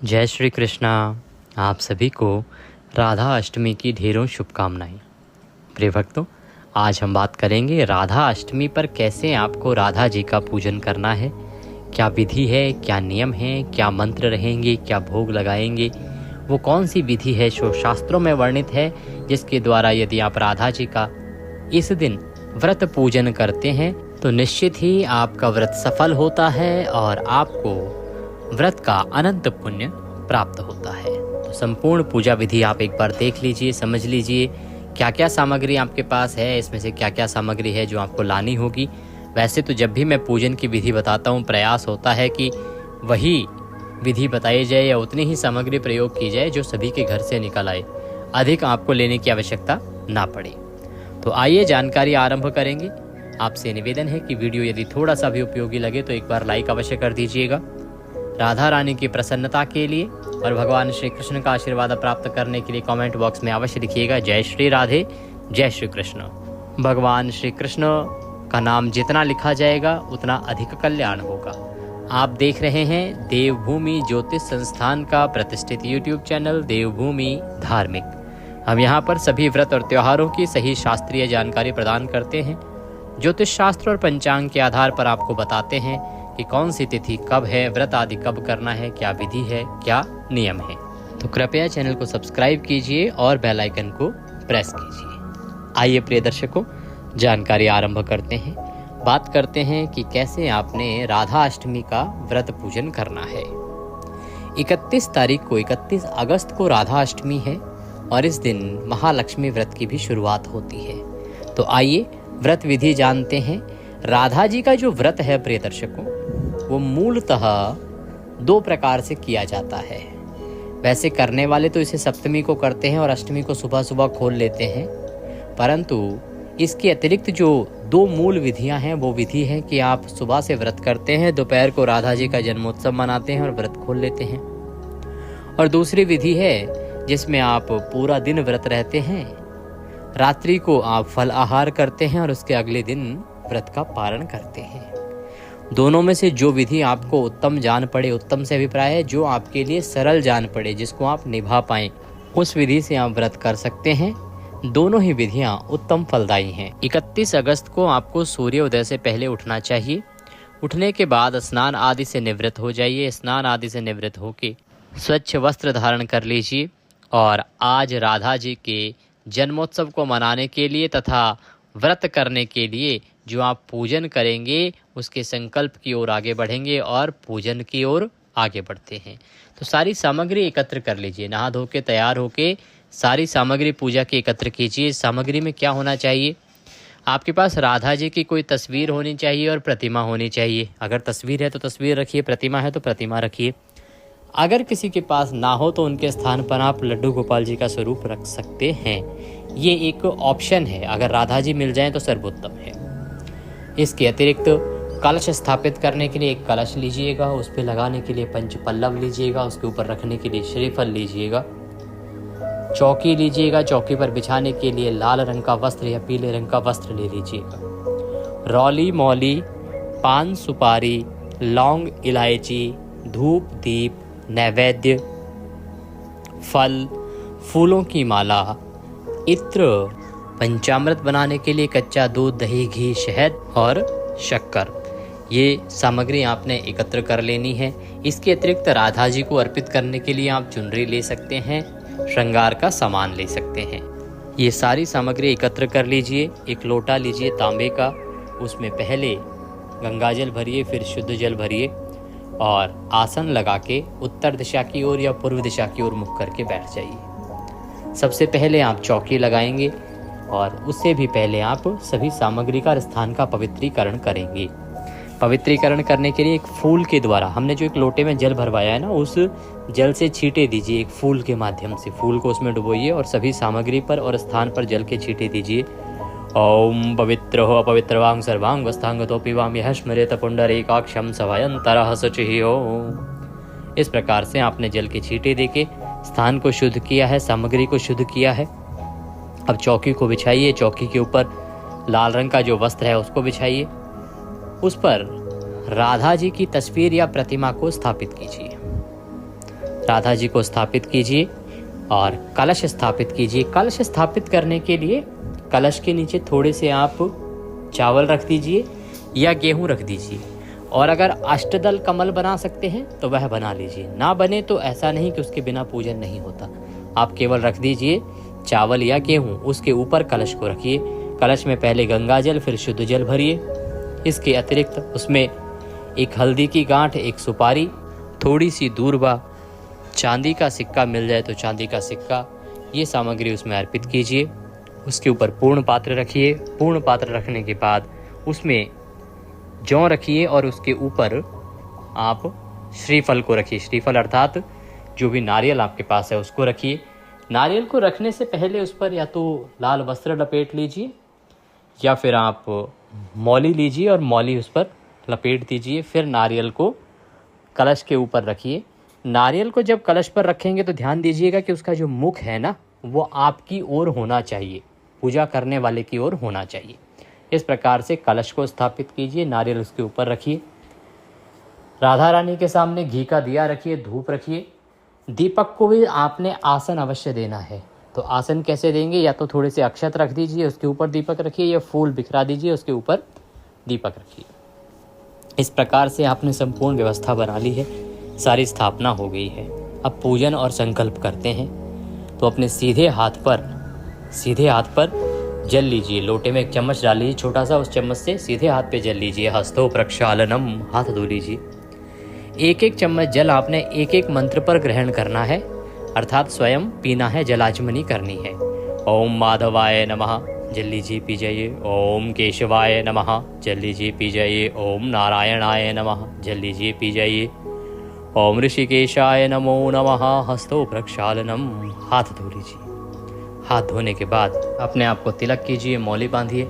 जय श्री कृष्णा। आप सभी को राधा अष्टमी की ढेरों शुभकामनाएं। प्रिय भक्तों, आज हम बात करेंगे राधा अष्टमी पर कैसे आपको राधा जी का पूजन करना है। क्या विधि है, क्या नियम है, क्या मंत्र रहेंगे, क्या भोग लगाएंगे, वो कौन सी विधि है जो शास्त्रों में वर्णित है, जिसके द्वारा यदि आप राधा जी का इस दिन व्रत पूजन करते हैं तो निश्चित ही आपका व्रत सफल होता है और आपको व्रत का अनंत पुण्य प्राप्त होता है। तो संपूर्ण पूजा विधि आप एक बार देख लीजिए, समझ लीजिए क्या क्या सामग्री आपके पास है, इसमें से क्या क्या सामग्री है जो आपको लानी होगी। वैसे तो जब भी मैं पूजन की विधि बताता हूँ, प्रयास होता है कि वही विधि बताई जाए या उतनी ही सामग्री प्रयोग की जाए जो सभी के घर से निकल आए, अधिक आपको लेने की आवश्यकता ना पड़े। तो आइए जानकारी आरंभ करेंगे। आपसे निवेदन है कि वीडियो यदि थोड़ा सा भी उपयोगी लगे तो एक बार लाइक अवश्य कर दीजिएगा। राधा रानी की प्रसन्नता के लिए और भगवान श्री कृष्ण का आशीर्वाद प्राप्त करने के लिए कमेंट बॉक्स में अवश्य लिखिएगा जय श्री राधे, जय श्री कृष्ण। भगवान श्री कृष्ण का नाम जितना लिखा जाएगा उतना अधिक कल्याण होगा। आप देख रहे हैं देवभूमि ज्योतिष संस्थान का प्रतिष्ठित यूट्यूब चैनल देवभूमि धार्मिक। हम यहाँ पर सभी व्रत और त्योहारों की सही शास्त्रीय जानकारी प्रदान करते हैं। ज्योतिष शास्त्र और पंचांग के आधार पर आपको बताते हैं कि कौन सी तिथि कब है, व्रत आदि कब करना है, क्या विधि है, क्या नियम है। तो कृपया चैनल को सब्सक्राइब कीजिए और बेल आइकन को प्रेस कीजिए। आइए प्रिय दर्शकों, जानकारी आरंभ करते हैं। बात करते हैं कि कैसे आपने राधा अष्टमी का व्रत पूजन करना है। 31 तारीख को 31 अगस्त को राधा अष्टमी है और इस दिन महालक्ष्मी व्रत की भी शुरुआत होती है। तो आइए व्रत विधि जानते हैं। राधा जी का जो व्रत है प्रिय दर्शकों, वो मूलतः 2 प्रकार से किया जाता है। वैसे करने वाले तो इसे सप्तमी को करते हैं और अष्टमी को सुबह सुबह खोल लेते हैं, परंतु इसके अतिरिक्त जो 2 मूल विधियां हैं वो विधि है कि आप सुबह से व्रत करते हैं, दोपहर को राधा जी का जन्मोत्सव मनाते हैं और व्रत खोल लेते हैं। और दूसरी विधि है जिसमें आप पूरा दिन व्रत रहते हैं, रात्रि को आप फल आहार करते हैं और उसके अगले दिन व्रत का पारण करते हैं। दोनों में से जो विधि आपको उत्तम जान पड़े, उत्तम से अभिप्राय है जो आपके लिए सरल जान पड़े, जिसको आप निभा पाएं, उस विधि से आप व्रत कर सकते हैं। दोनों ही विधियां उत्तम फलदायी हैं। 31 अगस्त को आपको सूर्योदय से पहले उठना चाहिए। उठने के बाद स्नान आदि से निवृत्त हो जाइए। स्नान आदि से निवृत्त होके स्वच्छ वस्त्र धारण कर लीजिए और आज राधा जी के जन्मोत्सव को मनाने के लिए तथा व्रत करने के लिए जो आप पूजन करेंगे उसके संकल्प की ओर आगे बढ़ेंगे और पूजन की ओर आगे बढ़ते हैं। तो सारी सामग्री एकत्र कर लीजिए। नहा धो के तैयार होके सारी सामग्री पूजा की एकत्र कीजिए। सामग्री में क्या होना चाहिए? आपके पास राधा जी की कोई तस्वीर होनी चाहिए और प्रतिमा होनी चाहिए। अगर तस्वीर है तो तस्वीर रखिए, प्रतिमा है तो प्रतिमा रखिए। अगर किसी के पास ना हो तो उनके स्थान पर आप लड्डू गोपाल जी का स्वरूप रख सकते हैं। ये एक ऑप्शन है। अगर राधा जी मिल जाएं तो सर्वोत्तम है। इसके अतिरिक्त कलश स्थापित करने के लिए एक कलश लीजिएगा, उस पर लगाने के लिए पंच पल्लव लीजिएगा, उसके ऊपर रखने के लिए श्रीफल लीजिएगा, चौकी लीजिएगा, चौकी पर बिछाने के लिए लाल रंग का वस्त्र या पीले रंग का वस्त्र ले लीजिएगा। रौली मौली, पान सुपारी, लौंग इलायची, धूप दीप, नैवेद्य, फल, फूलों की माला, इत्र, पंचामृत बनाने के लिए कच्चा दूध, दही, घी, शहद और शक्कर, ये सामग्री आपने एकत्र कर लेनी है। इसके अतिरिक्त राधा जी को अर्पित करने के लिए आप चुनरी ले सकते हैं, श्रृंगार का सामान ले सकते हैं। ये सारी सामग्री एकत्र कर लीजिए। एक लोटा लीजिए तांबे का, उसमें पहले गंगा जल भरिए, फिर शुद्ध जल भरिए और आसन लगा के उत्तर दिशा की ओर या पूर्व दिशा की ओर मुख करके बैठ जाइए। सबसे पहले आप चौकी लगाएंगे और उससे भी पहले आप सभी सामग्री का स्थान का पवित्रीकरण करेंगे। पवित्रीकरण करने के लिए एक फूल के द्वारा, हमने जो एक लोटे में जल भरवाया है ना, उस जल से छींटे दीजिए एक फूल के माध्यम से। फूल को उसमें डुबोइए और सभी सामग्री पर और स्थान पर जल के छींटे दीजिए। ओम पवित्र हो अपवित्रवांग सर्वांग वस्तांगतो पिवाम यह स्मृत पुंडरीकाक्षम सभयंतरः शुचिः हो। इस प्रकार से आपने जल के छींटे देके स्थान को शुद्ध किया है, सामग्री को शुद्ध किया है। अब चौकी को बिछाइए। चौकी के ऊपर लाल रंग का जो वस्त्र है उसको बिछाइए। उस पर राधा जी की तस्वीर या प्रतिमा को स्थापित कीजिए। राधा जी को स्थापित कीजिए और कलश स्थापित कीजिए। कलश स्थापित करने के लिए कलश के नीचे थोड़े से आप चावल रख दीजिए या गेहूं रख दीजिए, और अगर अष्टदल कमल बना सकते हैं तो वह बना लीजिए। ना बने तो ऐसा नहीं कि उसके बिना पूजन नहीं होता, आप केवल रख दीजिए चावल या गेहूं, उसके ऊपर कलश को रखिए। कलश में पहले गंगा जल फिर शुद्ध जल भरिए। इसके अतिरिक्त उसमें एक हल्दी की गांठ, एक सुपारी, थोड़ी सी दूर्वा, चांदी का सिक्का मिल जाए तो चांदी का सिक्का, ये सामग्री उसमें अर्पित कीजिए। उसके ऊपर पूर्ण पात्र रखिए। पूर्ण पात्र रखने के बाद उसमें जौ रखिए और उसके ऊपर आप श्रीफल को रखिए। श्रीफल अर्थात जो भी नारियल आपके पास है उसको रखिए। नारियल को रखने से पहले उस पर या तो लाल वस्त्र लपेट लीजिए या फिर आप मौली लीजिए और मौली उस पर लपेट दीजिए। फिर नारियल को कलश के ऊपर रखिए। नारियल को जब कलश पर रखेंगे तो ध्यान दीजिएगा कि उसका जो मुख है ना, वो आपकी ओर होना चाहिए, पूजा करने वाले की ओर होना चाहिए। इस प्रकार से कलश को स्थापित कीजिए, नारियल उसके ऊपर रखिए। राधा रानी के सामने घी का दिया रखिए, धूप रखिए। दीपक को भी आपने आसन अवश्य देना है। तो आसन कैसे देंगे? या तो थोड़े से अक्षत रख दीजिए, उसके ऊपर दीपक रखिए, या फूल बिखरा दीजिए, उसके ऊपर दीपक रखिए। इस प्रकार से आपने संपूर्ण व्यवस्था बना ली है, सारी स्थापना हो गई है। अब पूजन और संकल्प करते हैं। तो अपने सीधे हाथ पर जल लीजिए। लोटे में एक चम्मच डाल लीजिए छोटा सा, उस चम्मच से सीधे हाथ पे जल लीजिए। हस्तो प्रक्षालनम, हाथ धो लीजिए। एक एक चम्मच जल आपने एक एक मंत्र पर ग्रहण करना है, अर्थात स्वयं पीना है, जलाचमनी करनी है। ओम माधवाय नमः, जल लीजिए पी जाइए। ओम केशवाय नमः, जल लीजिए पी जाइए। ओम नारायणाय नमः, जल लीजिए पी जाइए। ओम ऋषिकेशाय नमो नमः, हस्तो प्रक्षालनम, हाथ धो लीजिए। हाथ धोने के बाद अपने आप को तिलक कीजिए, मौली बांधिए।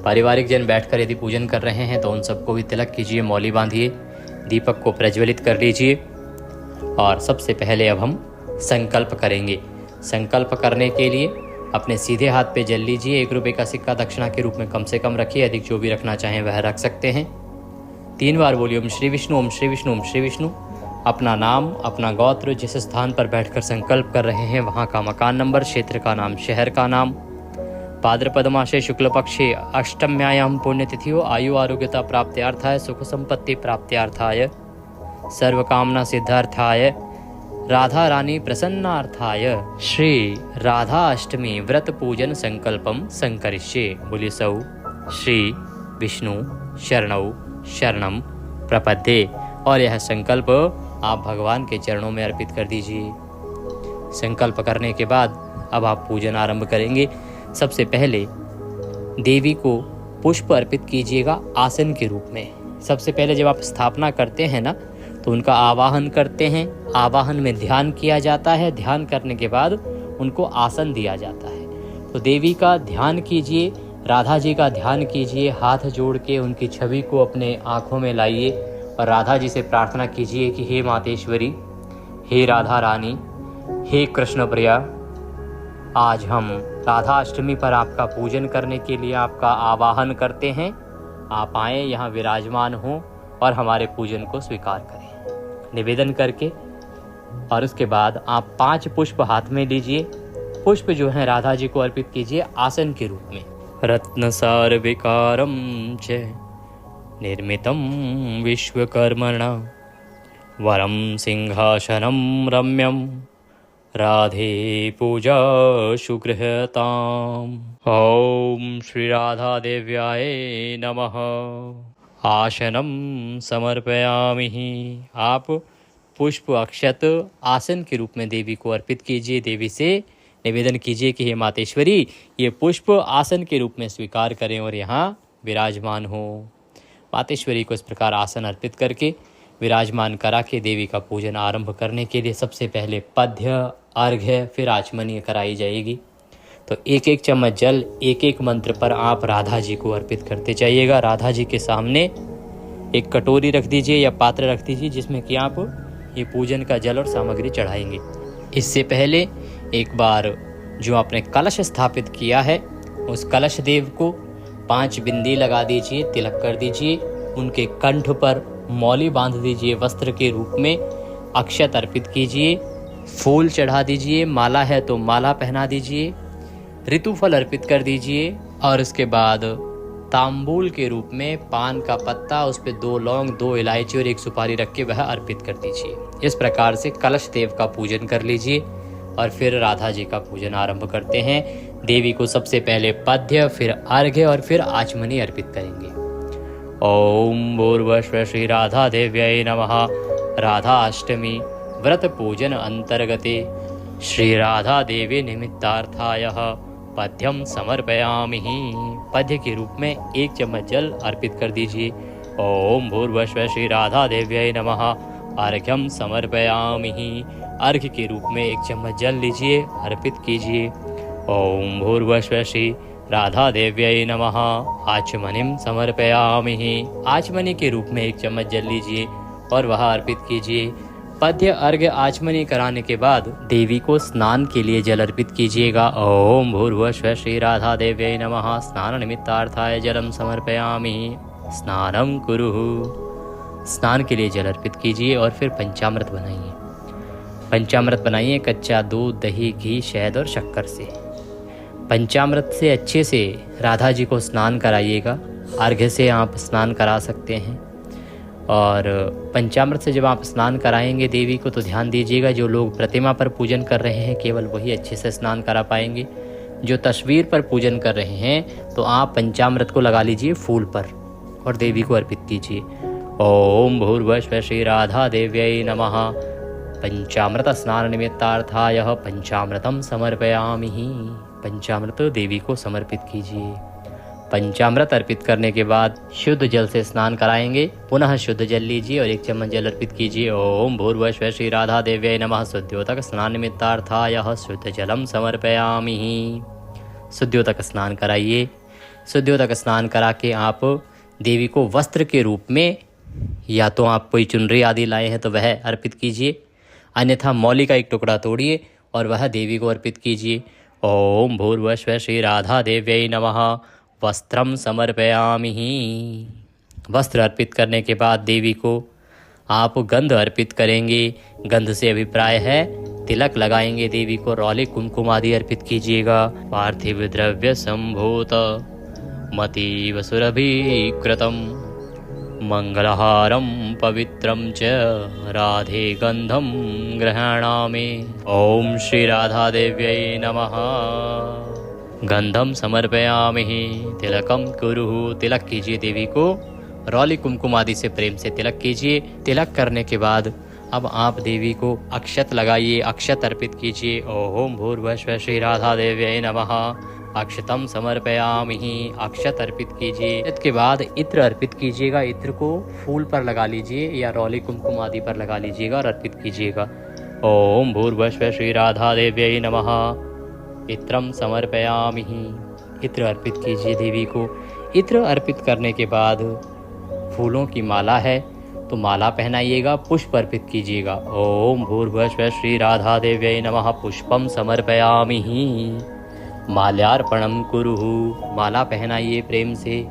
पारिवारिक जन बैठकर यदि पूजन कर रहे हैं तो उन सबको भी तिलक कीजिए, मौली बांधिए। दीपक को प्रज्वलित कर लीजिए और सबसे पहले अब हम संकल्प करेंगे। संकल्प करने के लिए अपने सीधे हाथ पे जल लीजिए। 1 रुपये का सिक्का दक्षिणा के रूप में कम से कम रखिए, अधिक जो भी रखना चाहें वह रख सकते हैं। 3 बार बोलिए ओम श्री विष्णु, ओम श्री विष्णु, ओम श्री विष्णु। अपना नाम, अपना गोत्र, जिस स्थान पर बैठकर संकल्प कर रहे हैं वहाँ का मकान नंबर, क्षेत्र का नाम, शहर का नाम, भाद्रपद मासे शुक्ल पक्षे अष्टम्यायाम पुण्यतिथियो आयु आरोग्यता प्राप्त्यार्थाय, सुख संपत्ति प्राप्त्यार्थाय, सर्व कामना सिद्धार्थाय, राधा रानी प्रसन्नार्थाय श्री राधा अष्टमी व्रत पूजन संकल्पम संकरिष्ये। बोलिए सौ श्री विष्णु शरणौ शरणम प्रपद्ये। और यह संकल्प आप भगवान के चरणों में अर्पित कर दीजिए। संकल्प करने के बाद अब आप पूजन आरंभ करेंगे। सबसे पहले देवी को पुष्प अर्पित कीजिएगा आसन के रूप में। सबसे पहले जब आप स्थापना करते हैं ना तो उनका आवाहन करते हैं। आवाहन में ध्यान किया जाता है। ध्यान करने के बाद उनको आसन दिया जाता है। तो देवी का ध्यान कीजिए, राधा जी का ध्यान कीजिए। हाथ जोड़ के उनकी छवि को अपने आँखों में लाइए और राधा जी से प्रार्थना कीजिए कि हे मातेश्वरी, हे राधा रानी, हे कृष्ण प्रिया, आज हम राधा अष्टमी पर आपका पूजन करने के लिए आपका आवाहन करते हैं। आप आएँ, यहाँ विराजमान हों और हमारे पूजन को स्वीकार करें निवेदन करके। और उसके बाद आप 5 पुष्प हाथ में लीजिए। पुष्प जो है राधा जी को अर्पित कीजिए आसन के रूप में। रत्नसार विकारम च निर्मितम विश्वकर्मणा वरम सिंहासनम रम्यम राधे पूजा सुगृहताम। ओम श्री राधा देव्याय नमः। आसनम समर्पयामि। आप पुष्प अक्षत आसन के रूप में देवी को अर्पित कीजिए। देवी से निवेदन कीजिए कि हे मातेश्वरी, ये पुष्प आसन के रूप में स्वीकार करें और यहाँ विराजमान हो। मातेश्वरी को इस प्रकार आसन अर्पित करके विराजमान करा के देवी का पूजन आरंभ करने के लिए सबसे पहले पद्य, अर्घ्य, फिर आचमनी कराई जाएगी। तो एक एक चम्मच जल एक एक मंत्र पर आप राधा जी को अर्पित करते जाइएगा। राधा जी के सामने एक कटोरी रख दीजिए या पात्र रख दीजिए जिसमें कि आप ये पूजन का जल और सामग्री चढ़ाएंगे। इससे पहले एक बार जो आपने कलश स्थापित किया है उस कलश देव को 5 बिंदी लगा दीजिए, तिलक कर दीजिए। उनके कंठ पर मौली बांध दीजिए, वस्त्र के रूप में अक्षत अर्पित कीजिए फूल चढ़ा दीजिए, माला है तो माला पहना दीजिए, ऋतुफल अर्पित कर दीजिए और उसके बाद तांबूल के रूप में पान का पत्ता, उस पे 2 लौंग, 2 इलायची और 1 सुपारी रख के वह अर्पित कर दीजिए। इस प्रकार से कलश देव का पूजन कर लीजिए और फिर राधा जी का पूजन आरंभ करते हैं। देवी को सबसे पहले पद्य, फिर अर्घ्य और फिर आचमनी अर्पित करेंगे। ओम भूर्भुवः श्री राधा देव्यै नमः। राधा अष्टमी व्रत पूजन अंतर्गते श्री राधा देवी निमित्तार्थाय पद्यम समर्पयामि। पद्य के रूप में 1 चम्मच जल अर्पित कर दीजिए। ओम भूर्भुवः श्री राधा देव्यै नमः। अर्घ्यम समर्पयामि। अर्घ्य के रूप में 1 चम्मच जल लीजिए, अर्पित कीजिए। ओम भूर्भुवः श्री राधा देव्यै नमः। आचमनीम समर्पयामि। आचमनी के रूप में 1 चम्मच जल लीजिए और वह अर्पित कीजिए। पद्य, अर्घ्य, आचमनी कराने के बाद देवी को स्नान के लिए जल अर्पित कीजिएगा। ओम भूर्भुवः श्री राधा देव्यै नमः। स्नान निमित्तार्थाय जलम समर्पयामि। स्नानं कुरुः। स्नान के लिए जल अर्पित कीजिए और फिर पंचामृत बनाइए। पंचामृत बनाइए कच्चा दूध, दही, घी, शहद और शक्कर से। पंचामृत से अच्छे से राधा जी को स्नान कराइएगा। अर्घ्य से आप स्नान करा सकते हैं और पंचामृत से जब आप स्नान कराएंगे देवी को तो ध्यान दीजिएगा, जो लोग प्रतिमा पर पूजन कर रहे हैं केवल वही अच्छे से स्नान करा पाएंगे। जो तस्वीर पर पूजन कर रहे हैं तो आप पंचामृत को लगा लीजिए फूल पर और देवी को अर्पित कीजिए। ओम भूर्भुवः श्री राधा देव्यै नमः। पंचामृत स्नान निमित्तार्थाय पंचामृतम समर्पयामि। पंचामृत देवी को समर्पित कीजिए। पंचामृत अर्पित करने के बाद शुद्ध जल से स्नान कराएंगे। पुनः शुद्ध जल लीजिए और 1 चम्मच जल अर्पित कीजिए। ओम भूर्भुवः श्री राधा देव्यै नमः। शुद्ध्योतक स्नान निमित्तार्थाय शुद्ध जलम समर्पयामि। शुद्ध्योतक स्नान कराइए। शुद्ध्योतक स्नान करा के आप देवी को वस्त्र के रूप में, या तो आप कोई चुनरी आदि लाए हैं तो वह अर्पित कीजिए, अन्यथा मौली का 1 टुकड़ा तोड़िए और वह देवी को अर्पित कीजिए। ओम भूर्भुवः श्री राधा देव्यै नमः। वस्त्रम समर्पयामि। वस्त्र अर्पित करने के बाद देवी को आप गंध अर्पित करेंगे। गंध से अभिप्राय है तिलक लगाएंगे देवी को। रौली, कुमकुम आदि अर्पित कीजिएगा। पार्थिव द्रव्य संभूत मतीव सुरभिकृतम मंगलहारम पवित्रम च राधे गंधम गृह्णामि। ओम श्री राधा देव्यै नमः। गंधम समर्पयामि। तिलकम कुरुः। तिलक कीजिए देवी को। रौली, कुमकुम आदि से प्रेम से तिलक कीजिए। तिलक करने के बाद अब आप देवी को अक्षत लगाइए, अक्षत अर्पित कीजिए। ओम भूर्भुवः श्री राधा देव्यै नमः। अक्षतम समर्पयामि। अक्षत अर्पित कीजिए। इसके बाद इत्र अर्पित कीजिएगा। इत्र को फूल पर लगा लीजिए या रौली, कुमकुम आदि पर लगा लीजिएगा और अर्पित कीजिएगा। ओम भूर्भुवः श्री राधा देव्यै नमः। इत्रम समर्पयामि। इत्र अर्पित कीजिए देवी को। इत्र अर्पित करने के बाद फूलों की माला है तो माला पहनाइएगा, पुष्प अर्पित कीजिएगा। ओम भूर्भुवः श्री राधा देव्यै नमः। पुष्पम समर्पयामि। माल्यार्पणम कुरुः। माला पहनाइए प्रेम से।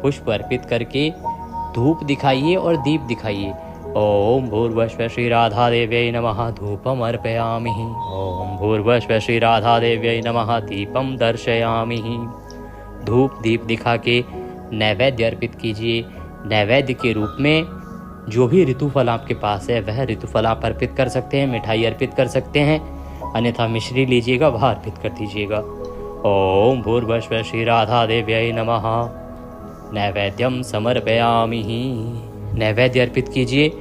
पुष्प अर्पित करके धूप दिखाइए और दीप दिखाइए। ओम भूर्भुवः श्री राधा देव्यै नमः। धूपम अर्पयामि। ओम भूर्भुवः श्री राधा देव्यै नमः। दीपम दर्शयामि। धूप दीप दिखा के नैवेद्य अर्पित कीजिए। नैवेद्य के रूप में जो भी ऋतुफल आपके पास है वह ऋतुफल आप अर्पित कर सकते हैं, मिठाई अर्पित कर सकते हैं, अन्यथा मिश्री लीजिएगा वह अर्पित कर दीजिएगा। ओम भूर्भुवः श्री राधा देव्यै नमः। नैवेद्यम समर्पयामि। नैवेद्य अर्पित कीजिए।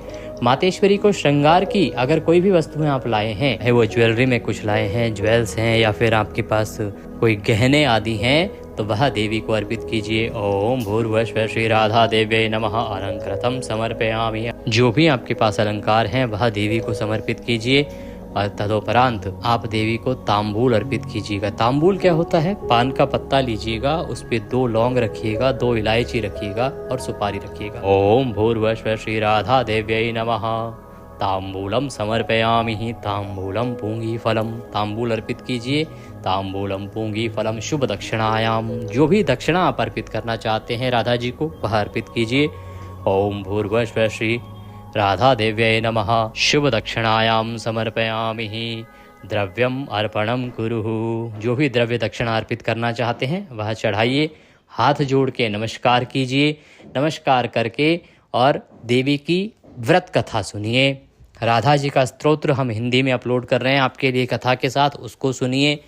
मातेश्वरी को श्रृंगार की अगर कोई भी वस्तुएं आप लाए हैं, वो ज्वेलरी में कुछ लाए हैं, ज्वेल्स हैं या फिर आपके पास कोई गहने आदि हैं, तो वह देवी को अर्पित कीजिए। ओम भूर्भुवः श्री राधा देव्यै नमः। अलंकृतम समर्पयामि। जो भी आपके पास अलंकार हैं वह देवी को समर्पित कीजिए और तदोपरांत आप देवी को तांबूल अर्पित कीजिएगा। तांबूल क्या होता है? पान का पत्ता लीजिएगा, उस पे 2 लौंग रखिएगा, 2 इलायची रखिएगा और सुपारी रखिएगा। ओम भूर्भुवः श्री राधा देव्यै नमः। तांबूलम समर्पयामि। तांबूलम पूंगी फलम। तांबूल अर्पित कीजिए। तांबूलम पूंगी फलम शुभ दक्षिणायाम। जो भी दक्षिणा आप अर्पित करना चाहते हैं राधा जी को वह अर्पित कीजिए। ओम भूर्भुवः श्री राधा देव्यै नमः। शुभ दक्षिणायाम समर्पयामि द्रव्यम अर्पणम कुरुः। जो भी द्रव्य दक्षिणा अर्पित करना चाहते हैं वह चढ़ाइए, हाथ जोड़ के नमस्कार कीजिए। नमस्कार करके और देवी की व्रत कथा सुनिए। राधा जी का स्तोत्र हम हिंदी में अपलोड कर रहे हैं आपके लिए कथा के साथ, उसको सुनिए।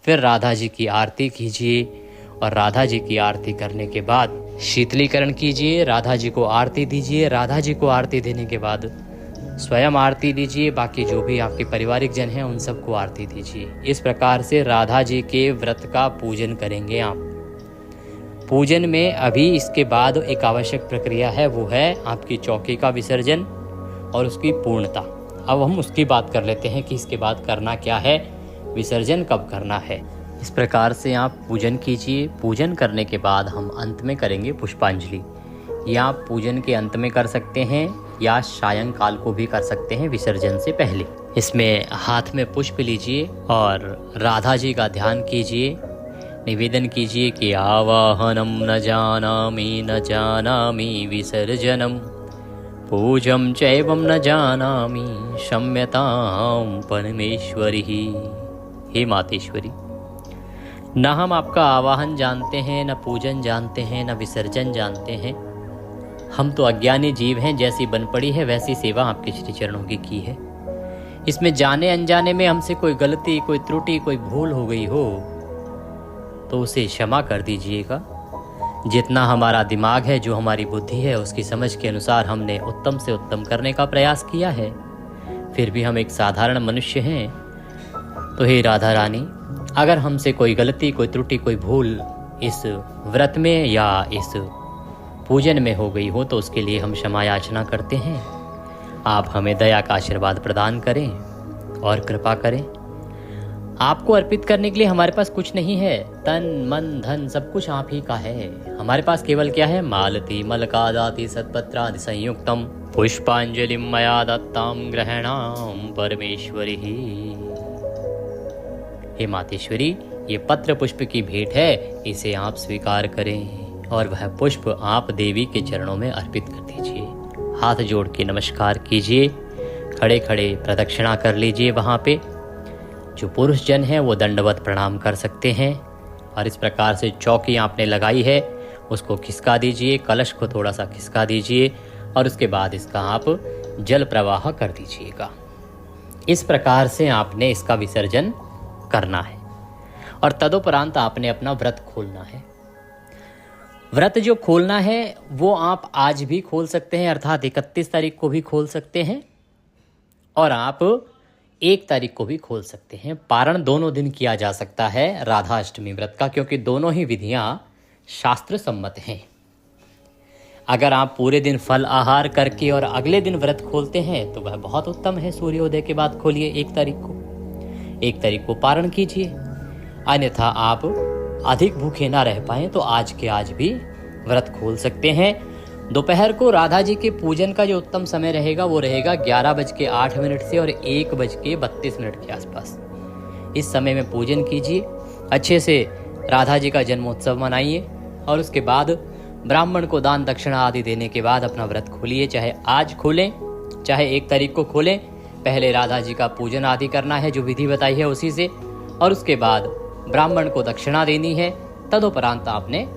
फिर राधा जी की आरती कीजिए और राधा जी की आरती करने के बाद शीतलीकरण कीजिए, राधा जी को आरती दीजिए। राधा जी को आरती देने के बाद स्वयं आरती दीजिए, बाकी जो भी आपके पारिवारिक जन हैं उन सबको आरती दीजिए। इस प्रकार से राधा जी के व्रत का पूजन करेंगे आप। पूजन में अभी इसके बाद एक आवश्यक प्रक्रिया है, वो है आपकी चौकी का विसर्जन और उसकी पूर्णता। अब हम उसकी बात कर लेते हैं कि इसके बाद करना क्या है, विसर्जन कब करना है। इस प्रकार से आप पूजन कीजिए। पूजन करने के बाद हम अंत में करेंगे पुष्पांजलि। या आप पूजन के अंत में कर सकते हैं या सायंकाल को भी कर सकते हैं विसर्जन से पहले। इसमें हाथ में पुष्प लीजिए और राधा जी का ध्यान कीजिए। निवेदन कीजिए कि आवाहनम न जानामि विसर्जनम पूजम चैवम न जानामि क्षम्यतां परमेश्वरी। हे मातेश्वरी, न हम आपका आवाहन जानते हैं, न पूजन जानते हैं, न विसर्जन जानते हैं। हम तो अज्ञानी जीव हैं, जैसी बन पड़ी है वैसी सेवा आपके श्री चरणों की है। इसमें जाने अनजाने में हमसे कोई गलती, कोई त्रुटि, कोई भूल हो गई हो तो उसे क्षमा कर दीजिएगा। जितना हमारा दिमाग है, जो हमारी बुद्धि है, उसकी समझ के अनुसार हमने उत्तम से उत्तम करने का प्रयास किया है। फिर भी हम एक साधारण मनुष्य हैं। तो हे राधा रानी, अगर हमसे कोई गलती, कोई त्रुटि, कोई भूल इस व्रत में या इस पूजन में हो गई हो तो उसके लिए हम क्षमा याचना करते हैं। आप हमें दया का आशीर्वाद प्रदान करें और कृपा करें। आपको अर्पित करने के लिए हमारे पास कुछ नहीं है, तन मन धन सब कुछ आप ही का है। हमारे पास केवल क्या है, मालती मलकादाति सत्पत्रादि संयुक्तम पुष्पांजलिम मया दत्ताम ग्रहणाम परमेश्वरी। हे मातेश्वरी, ये पत्र पुष्प की भेंट है, इसे आप स्वीकार करें और वह पुष्प आप देवी के चरणों में अर्पित कर दीजिए। हाथ जोड़ के नमस्कार कीजिए, खड़े खड़े प्रदक्षिणा कर लीजिए। वहाँ पे जो पुरुष जन हैं वो दंडवत प्रणाम कर सकते हैं। और इस प्रकार से चौकी आपने लगाई है उसको खिसका दीजिए, कलश को थोड़ा सा खिसका दीजिए और उसके बाद इसका आप जल प्रवाह कर दीजिएगा। इस प्रकार से आपने इसका विसर्जन करना है और तदुपरांत आपने अपना व्रत खोलना है। व्रत जो खोलना है वो आप आज भी खोल सकते हैं, अर्थात 31 तारीख को भी खोल सकते हैं और आप 1 तारीख को भी खोल सकते हैं। पारण दोनों दिन किया जा सकता है राधा अष्टमी व्रत का, क्योंकि दोनों ही विधियां शास्त्र सम्मत हैं। अगर आप पूरे दिन फल आहार करके और अगले दिन व्रत खोलते हैं तो वह बहुत उत्तम है। सूर्योदय के बाद खोलिए 1 तारीख को। 1 तारीख को पारण कीजिए। अन्यथा आप अधिक भूखे ना रह पाएं तो आज के आज भी व्रत खोल सकते हैं। दोपहर को राधा जी के पूजन का जो उत्तम समय रहेगा वो रहेगा 11:08 से और 1:32 के आसपास। इस समय में पूजन कीजिए, अच्छे से राधा जी का जन्मोत्सव मनाइए और उसके बाद ब्राह्मण को दान दक्षिणा आदि देने के बाद अपना व्रत खोलिए। चाहे आज खोलें चाहे 1 तारीख को खोलें, पहले राधा जी का पूजन आदि करना है जो विधि बताई है उसी से, और उसके बाद ब्राह्मण को दक्षिणा देनी है। तदुपरांत आपने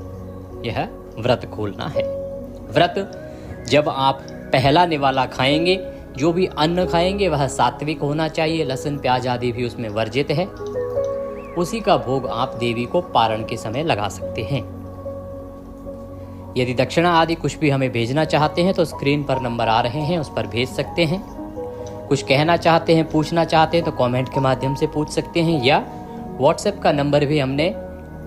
यह व्रत खोलना है। व्रत जब आप पहला निवाला खाएंगे, जो भी अन्न खाएंगे वह सात्विक होना चाहिए, लहसुन प्याज आदि भी उसमें वर्जित है। उसी का भोग आप देवी को पारण के समय लगा सकते हैं। यदि दक्षिणा आदि कुछ भी हमें भेजना चाहते हैं तो स्क्रीन पर नंबर आ रहे हैं, उस पर भेज सकते हैं। कुछ कहना चाहते हैं, पूछना चाहते हैं तो कमेंट के माध्यम से पूछ सकते हैं, या व्हाट्सएप का नंबर भी हमने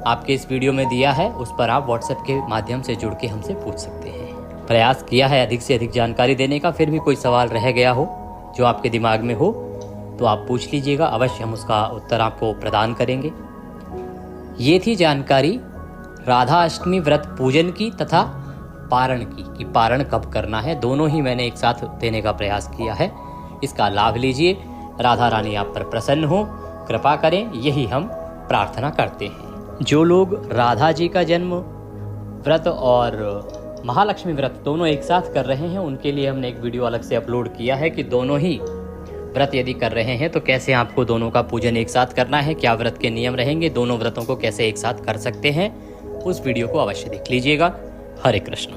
आपके इस वीडियो में दिया है, उस पर आप व्हाट्सएप के माध्यम से जुड़ के हमसे पूछ सकते हैं। प्रयास किया है अधिक से अधिक जानकारी देने का। फिर भी कोई सवाल रह गया हो जो आपके दिमाग में हो तो आप पूछ लीजिएगा, अवश्य हम उसका उत्तर आपको प्रदान करेंगे। ये थी जानकारी राधा अष्टमी व्रत पूजन की तथा पारण की, कि पारण कब करना है। दोनों ही मैंने एक साथ देने का प्रयास किया है। इसका लाभ लीजिए। राधा रानी आप पर प्रसन्न हो, कृपा करें, यही हम प्रार्थना करते हैं। जो लोग राधा जी का जन्म व्रत और महालक्ष्मी व्रत दोनों एक साथ कर रहे हैं उनके लिए हमने एक वीडियो अलग से अपलोड किया है कि दोनों ही व्रत यदि कर रहे हैं तो कैसे आपको दोनों का पूजन एक साथ करना है, क्या व्रत के नियम रहेंगे, दोनों व्रतों को कैसे एक साथ कर सकते हैं। उस वीडियो को अवश्य देख लीजिएगा। हरे कृष्ण।